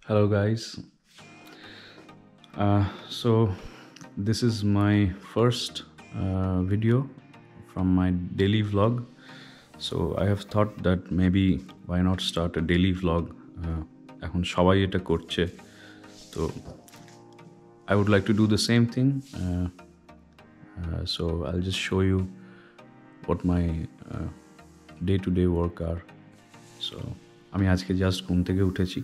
Hello guys. So this is my first video from my daily vlog. So I have thought that maybe why not start a daily vlog. এখন সবাই এটা করছে, তো I would like to do the same thing. So I'll just show you what my day-to-day work are. So আমি আজকে just ঘুম থেকে উঠেছি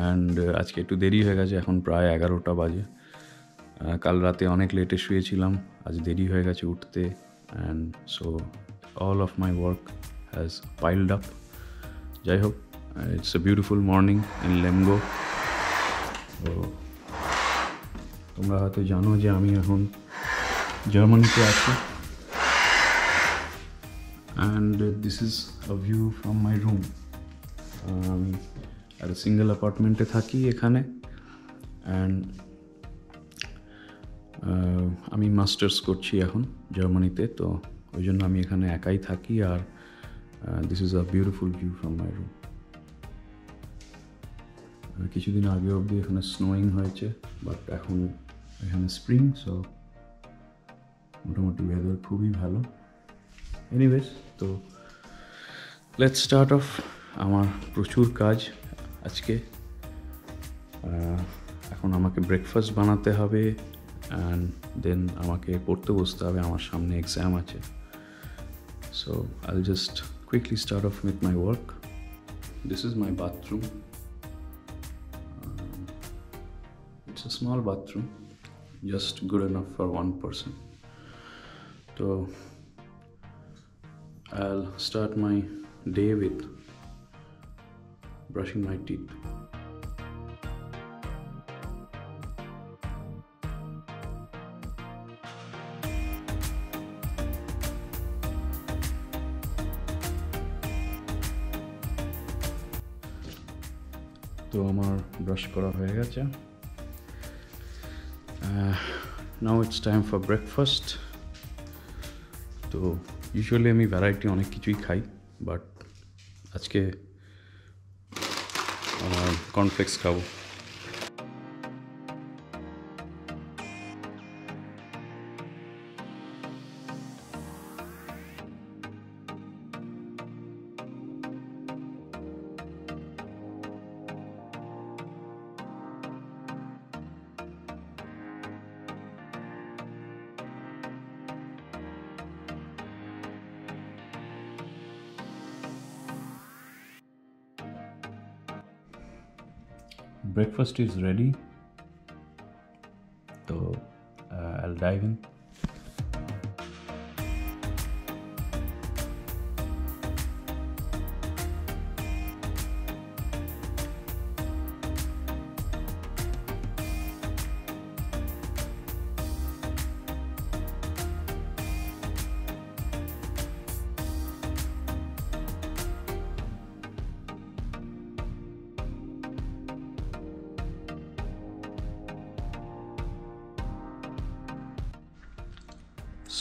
অ্যান্ড আজকে একটু দেরি হয়ে গেছে, এখন প্রায় 11টা বাজে। কাল রাতে অনেক লেটে শুয়েছিলাম, আজ দেরি হয়ে গেছে উঠতে, and so all of my work has piled up. যাই হোক, it's a beautiful morning in Lemgo. তো তোমরা হয়তো জানো যে আমি এখন জার্মানিতে আছি, and this is a view from my room. আমি আর সিঙ্গেল অ্যাপার্টমেন্টে থাকি এখানে, অ্যান্ড আমি মাস্টার্স করছি এখন জার্মানিতে, তো ওই জন্য আমি এখানে একাই থাকি। আর this is a beautiful view from my room. কিছুদিন আগে অবধি এখানে স্নোয়িং হয়েছে, বাট এখন এখানে স্প্রিং, সো মোটামুটি ওয়েদার খুবই ভালো। এনিওয়েজ, তো লেটস স্টার্ট অফ। আমার প্রচুর কাজ আজকে। এখন আমাকে ব্রেকফাস্ট বানাতে হবে, অ্যান্ড দেন আমাকে পড়তে বসতে হবে, আমার সামনে এক্সাম আছে। সো আইল just quickly start off with my work. This is my bathroom. It's a small bathroom, just good enough for one person. So I'll start my day with brushing my teeth. তো আমার brush করা হয়ে গেছে। Now it's time for breakfast. তো usually আমি variety অনেক কিছুই খাই, বাট আজকে কর্নফ্লেক্স খাবো। Breakfast is ready, so I'll dive in.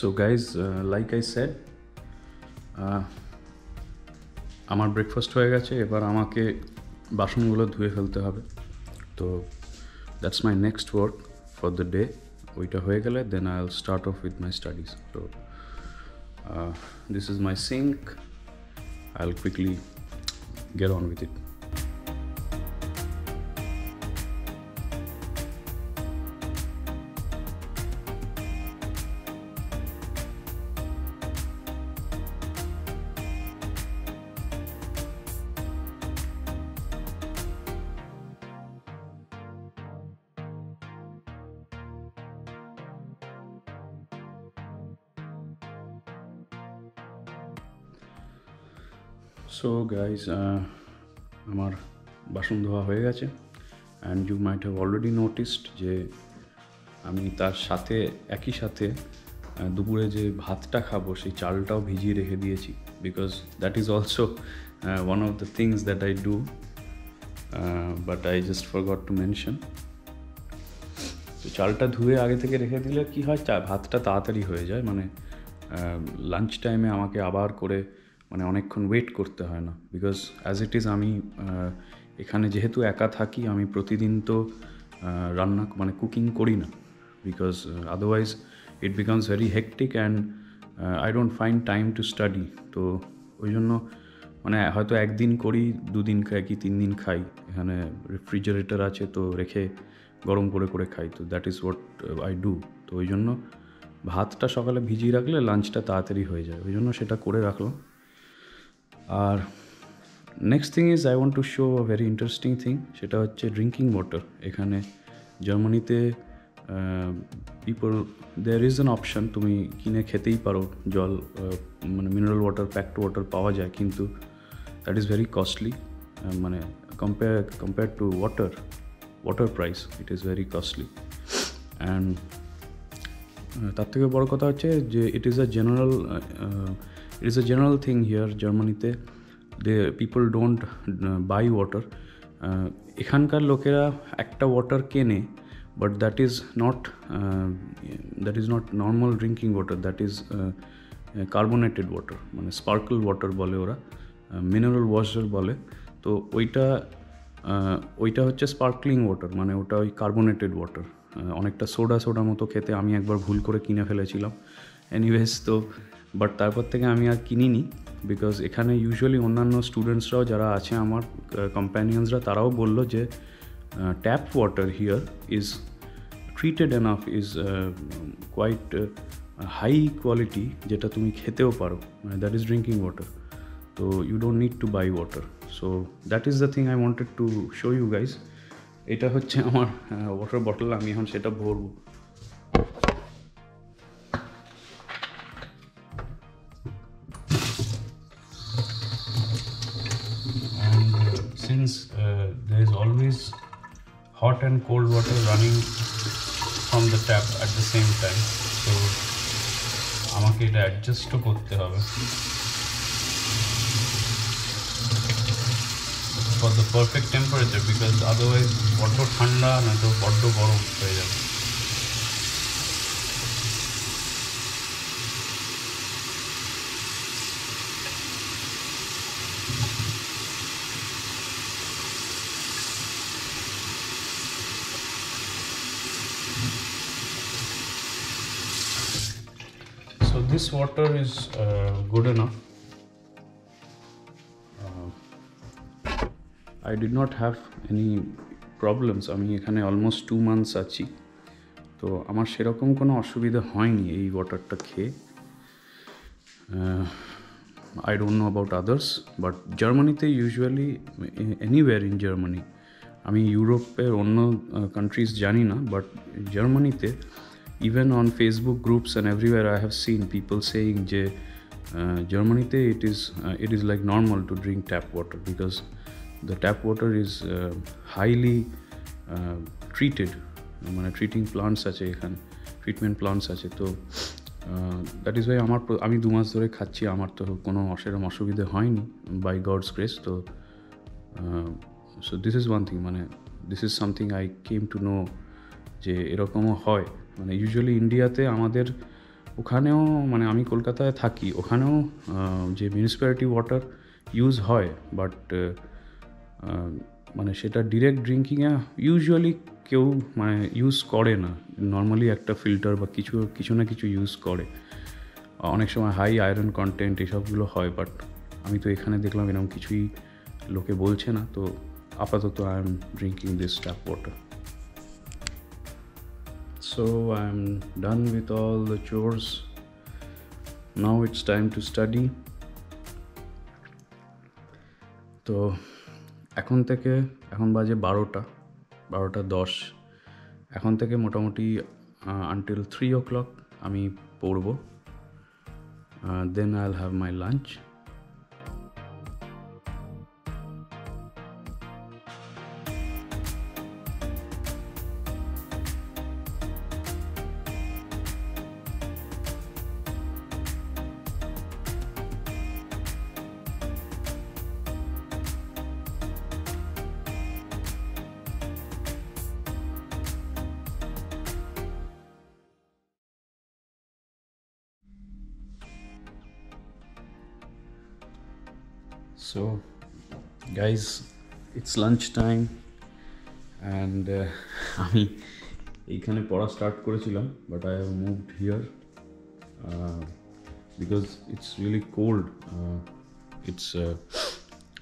So guys, like I said, আমার ব্রেকফাস্ট হয়ে গেছে, এবার আমাকে বাসনগুলো ধুয়ে ফেলতে হবে। তো that's my next work for the day. ওইটা হয়ে গেলে then I will start off with my studies. তো this is my sink. I will quickly get on with it. So guys, আমার বাসন ধোয়া হয়ে গেছে, and you might have already noticed যে আমি তার সাথে একই সাথে দুপুরে যে ভাতটা খাবো সেই চালটাও ভিজিয়ে রেখে দিয়েছি, because that is also one of the things that I do, but I just forgot to mention. তো চালটা ধুয়ে আগে থেকে রেখে দিলে কী হয়, ভাতটা তাড়াতাড়ি হয়ে যায়, মানে লাঞ্চ টাইমে আমাকে আবার করে মানে অনেকক্ষণ ওয়েট করতে হয় না, বিকজ অ্যাজ ইট ইজ আমি এখানে যেহেতু একা থাকি আমি প্রতিদিন তো রান্না মানে কুকিং করি না, because otherwise it becomes very hectic and I don't find time to study. তো ওই জন্য মানে হয়তো একদিন করি, 2 দিন খাই কি 3 দিন খাই, এখানে রেফ্রিজারেটর আছে তো রেখে গরম করে করে খাই। তো that is what I do. তো ওই জন্য ভাতটা সকালে ভিজিয়ে রাখলে লাঞ্চটা তাড়াতাড়ি হয়ে যায়, ওই জন্য সেটা করে রাখলাম। আর next thing is I want to show a very interesting thing, সেটা হচ্ছে ড্রিঙ্কিং ওয়াটার। এখানে জার্মানিতে people there is an option, তুমি কিনে খেতেই পারো জল, মানে মিনারেল ওয়াটার, প্যাকড ওয়াটার পাওয়া যায়, কিন্তু দ্যাট ইজ ভেরি কস্টলি, মানে compare to water price it is very costly. And তার থেকে বড় কথা হচ্ছে যে it is a general thing here জার্মানিতে, পিপল ডোন্ট বাই ওয়াটার। এখানকার লোকেরা একটা ওয়াটার কেনে, but that is not normal drinking water, that is carbonated water, মানে স্পার্কল ওয়াটার বলে ওরা, মিনারেল ওয়াটার বলে। তো ওইটা হচ্ছে স্পার্কলিং ওয়াটার, মানে ওটা ওই কার্বোনেটেড ওয়াটার, অনেকটা সোডা মতো খেতে। আমি একবার ভুল করে কিনে ফেলেছিলাম এনিওয়েজ, তো বাট তারপর থেকে আমি আর কিনিনি, বিকজ এখানে ইউজুয়ালি অন্যান্য স্টুডেন্টসরাও যারা আছে আমার কম্প্যানিয়ন্সরা, তারাও বললো যে tap water here is treated enough, is quite high quality, যেটা তুমি খেতেও পারো, মানে দ্যাট ইজ ড্রিঙ্কিং ওয়াটার। তো you don't need to buy water. So that is the thing I wanted to show you guys. এটা হচ্ছে আমার water bottle, আমি এখন সেটা ভরবো। Since there is always hot and cold water running from the tap at the same time, so আমাকে এটা অ্যাডজাস্টও করতে হবে for the perfect temperature, because otherwise বড্ড ঠান্ডা না তো বড্ড গরম হয়ে যাবে। So this water is good enough. I did not have any problems. আমি এখানে অলমোস্ট 2 months আছি, তো আমার সেরকম কোনো অসুবিধা হয়নি এই ওয়াটারটা খেয়ে। I don't know about others, but জার্মানিতে ইউজুয়ালি, এনিওয়্যার ইন জার্মানি, আমি ইউরোপের অন্য কান্ট্রিজ জানি না, বাট জার্মানিতে even on Facebook groups and everywhere I have seen people saying যে জার্মানিতে it is like normal to drink tap water, because the tap water is highly treated, মানে treating plants আছে এখানে, ট্রিটমেন্ট প্লান্টস আছে। তো that is Y আমি 2 মাস ধরে খাচ্ছি, আমার তো কোনো সেরকম অসুবিধে হয়নি বাই গডস গ্রেস। তো so this is one thing, মানে this is something I came to know যে এরকমও হয়। মানে ইউজুয়ালি ইন্ডিয়াতে আমাদের ওখানেও, মানে আমি কলকাতায় থাকি, ওখানেও যে মিউনিসিপ্যালিটি ওয়াটার ইউজ হয়, বাট মানে সেটা ডিরেক্ট ড্রিঙ্কিংয়ে ইউজুয়ালি কেউ মানে ইউজ করে না। নর্মালি একটা ফিল্টার বা কিছু না কিছু ইউজ করে, অনেক সময় হাই আয়রন কন্টেন্ট এসবগুলো হয়, বাট আমি তো এখানে দেখলাম এরকম কিছুই লোকে বলছে না। তো আপাতত I am drinking this tap water. So I'm done with all the chores. Now it's time to study. তো এখন বাজে 12:10, এখন থেকে মোটামুটি আনটিল 3 o'clock আমি পড়ব, দেন I'll have my lunch. So guys, it's lunch time and আমি এইখানে পড়া স্টার্ট করেছিলাম, but I have moved here because it's really cold. It's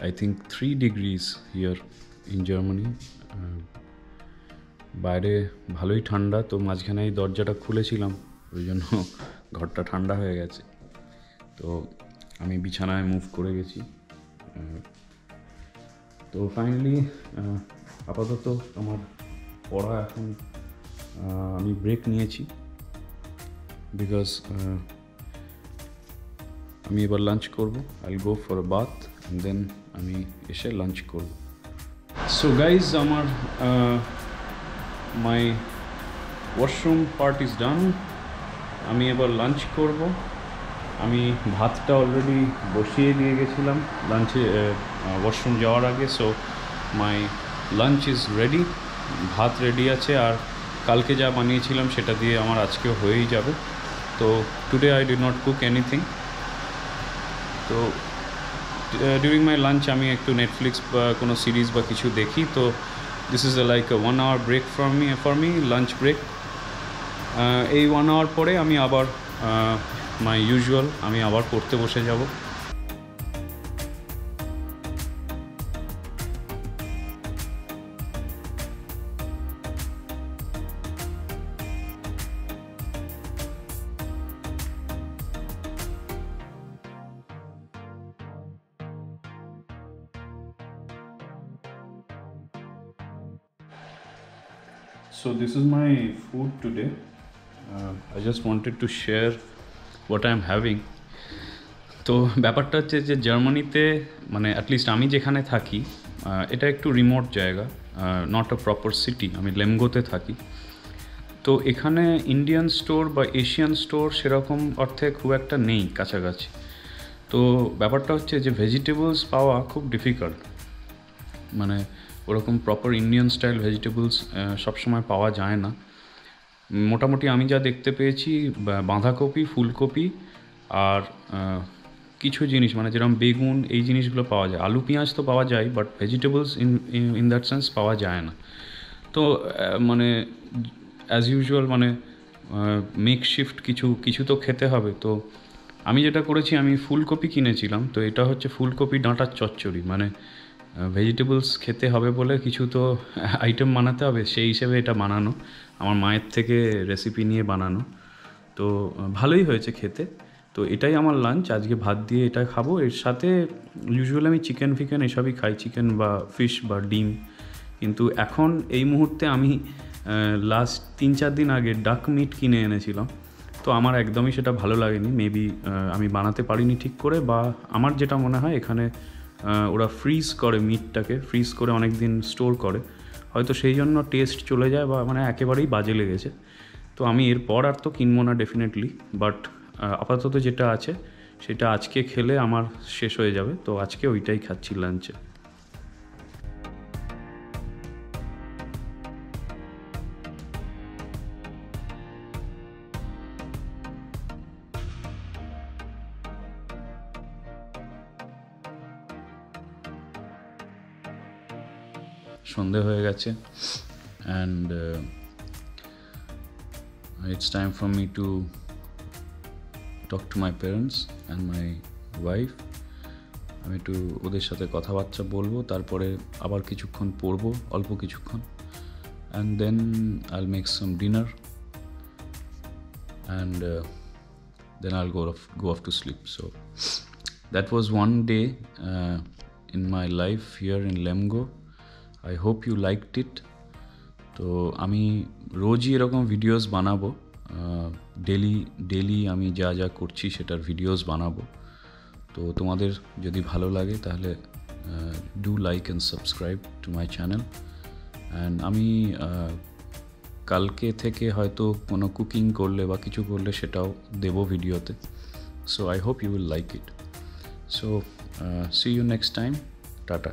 I think 3 degrees here in Germany. বাইরে ভালোই ঠান্ডা, তো মাঝখানে এই দরজাটা খুলেছিলাম, ওই জন্য ঘরটা ঠান্ডা হয়ে গেছে। তো আমি বিছানায় মুভ করে গেছি। তো ফাইনালি আপাতত আমার পড়া এখন আমি ব্রেক নিয়েছি, বিকজ আমি এবার লাঞ্চ করব। I will go for a bath and then আমি এসে লাঞ্চ করব। সো গাইজ, আমার my washroom part is done. আমি এবার লাঞ্চ করব। আমি ভাতটা অলরেডি বসিয়ে দিয়ে গেছিলাম লাঞ্চে, ওয়াশরুম যাওয়ার আগে। So my lunch is ready, ভাত রেডি আছে, আর কালকে যা বানিয়েছিলাম সেটা দিয়ে আমার আজকেও হয়েই যাবে। তো today I did not cook anything. তো ডিউরিং মাই লাঞ্চ আমি একটু নেটফ্লিক্স বা কোনো সিরিজ বা কিছু দেখি। তো this is like 1 hour break for me lunch break. এই 1 hour পরে আমি আবার মাই ইউজুয়াল আমি আবার পড়তে বসে যাব। So this is my food today. I just wanted to share what I am having. তো ব্যাপারটা হচ্ছে যে জার্মানিতে, মানে অ্যাটলিস্ট আমি যেখানে থাকি, এটা একটু রিমোট জায়গা, নট আ প্রপার সিটি। আমি লেমগোতে থাকি। তো এখানে ইন্ডিয়ান স্টোর বা এশিয়ান স্টোর সেরকম অর্থে খুব একটা নেই কাছাকাছি। তো ব্যাপারটা হচ্ছে যে ভেজিটেবলস পাওয়া খুব ডিফিকাল্ট, মানে ওরকম প্রপার ইন্ডিয়ান স্টাইল ভেজিটেবলস সবসময় পাওয়া যায় না। মোটামুটি আমি যা দেখতে পেয়েছি, বাঁধাকপি, ফুলকপি আর কিছু জিনিস মানে যেরকম বেগুন, এই জিনিসগুলো পাওয়া যায়। আলু পেঁয়াজ তো পাওয়া যায়, but vegetables in that sense পাওয়া যায় না। তো মানে অ্যাজ ইউজুয়াল মানে মেকশিফট কিছু তো খেতে হবে। তো আমি যেটা করেছি, আমি ফুলকপি কিনেছিলাম। তো এটা হচ্ছে ফুলকপি ডাঁটার চচ্চড়ি, মানে ভেজিটেবলস খেতে হবে বলে কিছু তো আইটেম বানাতে হবে, সেই হিসেবে এটা বানানো, আমার মায়ের থেকে রেসিপি নিয়ে বানানো। তো ভালোই হয়েছে খেতে। তো এটাই আমার লাঞ্চ আজকে, ভাত দিয়ে এটা খাবো। এর সাথে ইউজুয়ালি আমি চিকেন ফিকেন এসবই খাই, চিকেন বা ফিশ বা ডিম। কিন্তু এখন এই মুহূর্তে আমি লাস্ট 3-4 দিন আগে ডাক মিট কিনে এনেছিলাম। তো আমার একদমই সেটা ভালো লাগেনি। মেবি আমি বানাতে পারিনি ঠিক করে, বা আমার যেটা মনে হয় এখানে ওরা ফ্রিজ করে, মিটটাকে ফ্রিজ করে অনেক দিন স্টোর করে, হয়তো সেই জন্য টেস্ট চলে যায়, বা মানে একেবারেই বাজে লেগেছে। তো আমি এরপর আর তো কিনবো না ডেফিনেটলি, বাট আপাতত যেটা আছে সেটা আজকে খেলে আমার শেষ হয়ে যাবে। তো আজকে ওইটাই খাচ্ছি লাঞ্চে। সন্ধে হয়ে গেছে, and it's time for me to talk to my parents and my wife. আমি একটু ওদের সাথে কথাবার্তা বলবো, তারপরে আবার কিছুক্ষণ পড়বো, অল্প কিছুক্ষণ, and then I'll make some dinner, and then I'll go off to sleep. So that was one day in my life here in Lemgo. I hope you liked it. তো আমি রোজই এরকম ভিডিওস বানাবো, ডেলি আমি যা যা করছি সেটার ভিডিওস বানাবো। তো তোমাদের যদি ভালো লাগে তাহলে do like and subscribe to my channel. And আমি কালকে থেকে হয়তো কোনো কুকিং করলে বা কিছু করলে সেটাও দেবো ভিডিওতে। So I hope you will like it. So see you next time. Tata.